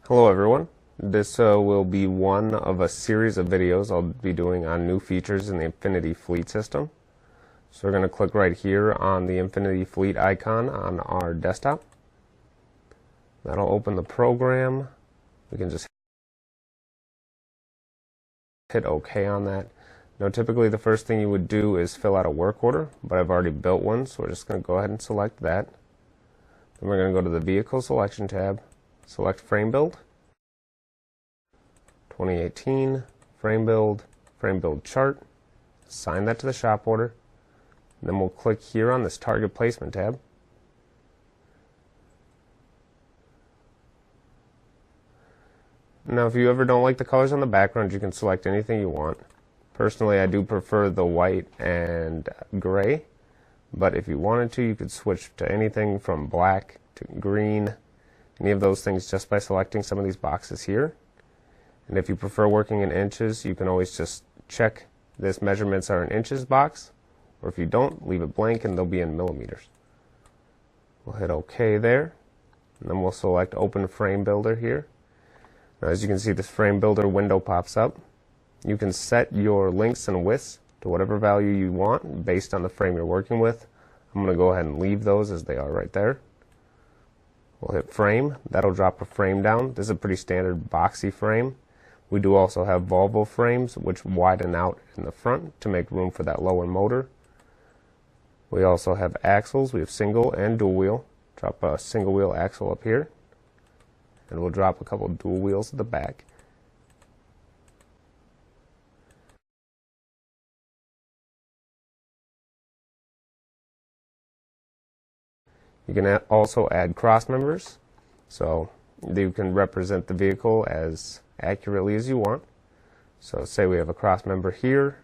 Hello everyone. This will be one of a series of videos I'll be doing on new features in the Infinity Fleet system. So we're going to click right here on the Infinity Fleet icon on our desktop. That'll open the program. We can just hit OK on that. Now typically the first thing you would do is fill out a work order, but I've already built one, so we're just going to go ahead and select that. Then we're going to go to the Vehicle Selection tab, select Frame Build, 2018, Frame Build Chart, assign that to the shop order. Then we'll click here on this Target Placement tab. Now if you ever don't like the colors on the background, you can select anything you want. Personally, I do prefer the white and gray, but if you wanted to, you could switch to anything from black to green, any of those things just by selecting some of these boxes here. And if you prefer working in inches, you can always just check this measurements are in inches box, or if you don't, leave it blank and they'll be in millimeters. We'll hit OK there, and then we'll select Open Frame Builder here. Now as you can see, this Frame Builder window pops up. You can set your lengths and widths to whatever value you want based on the frame you're working with. I'm going to go ahead and leave those as they are right there. We'll hit Frame. That'll drop a frame down. This is a pretty standard boxy frame. We do also have Volvo frames which widen out in the front to make room for that lower motor. We also have axles. We have single and dual wheel. Drop a single wheel axle up here, and we'll drop a couple dual wheels at the back. You can also add cross members, so you can represent the vehicle as accurately as you want. So say we have a cross member here.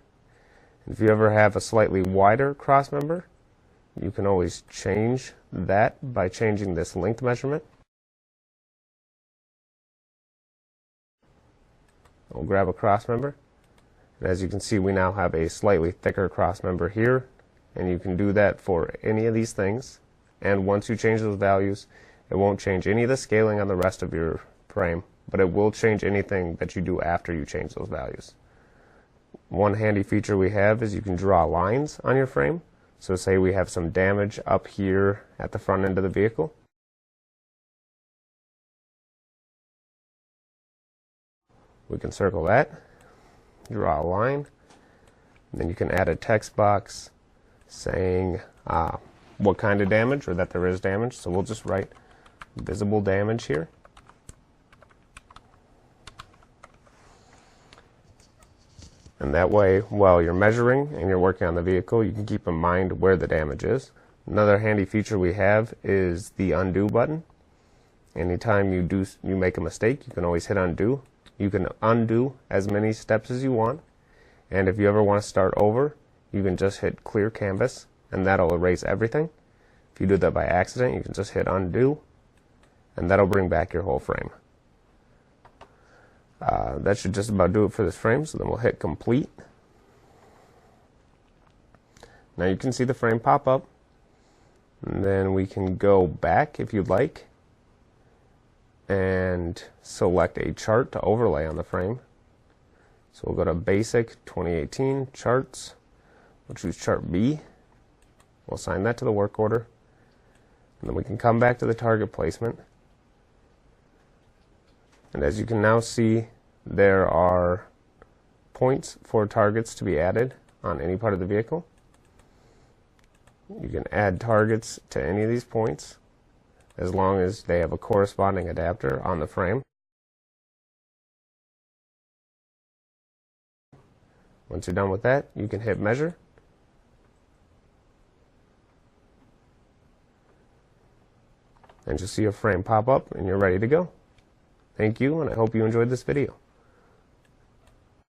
If you ever have a slightly wider cross member, you can always change that by changing this length measurement. We'll grab a cross member, and as you can see, we now have a slightly thicker cross member here, and you can do that for any of these things. And once you change those values, it won't change any of the scaling on the rest of your frame, but it will change anything that you do after you change those values. One handy feature we have is you can draw lines on your frame. So say we have some damage up here at the front end of the vehicle. We can circle that, draw a line, and then you can add a text box saying what kind of damage, or that there is damage. So we'll just write visible damage here. And that way, while you're measuring and you're working on the vehicle, you can keep in mind where the damage is. Another handy feature we have is the undo button. Anytime you make a mistake, you can always hit undo. You can undo as many steps as you want. And if you ever want to start over, you can just hit clear canvas, and that'll erase everything. If you do that by accident, you can just hit undo, and that'll bring back your whole frame. That should just about do it for this frame, so then we'll hit complete. Now you can see the frame pop up, and then we can go back if you'd like and select a chart to overlay on the frame. So we'll go to Basic 2018 Charts. We'll choose Chart B. We'll assign that to the work order, and then we can come back to the target placement. And as you can now see, there are points for targets to be added on any part of the vehicle. You can add targets to any of these points as long as they have a corresponding adapter on the frame. Once you're done with that, you can hit measure. And you'll see a frame pop up and you're ready to go. Thank you, and I hope you enjoyed this video.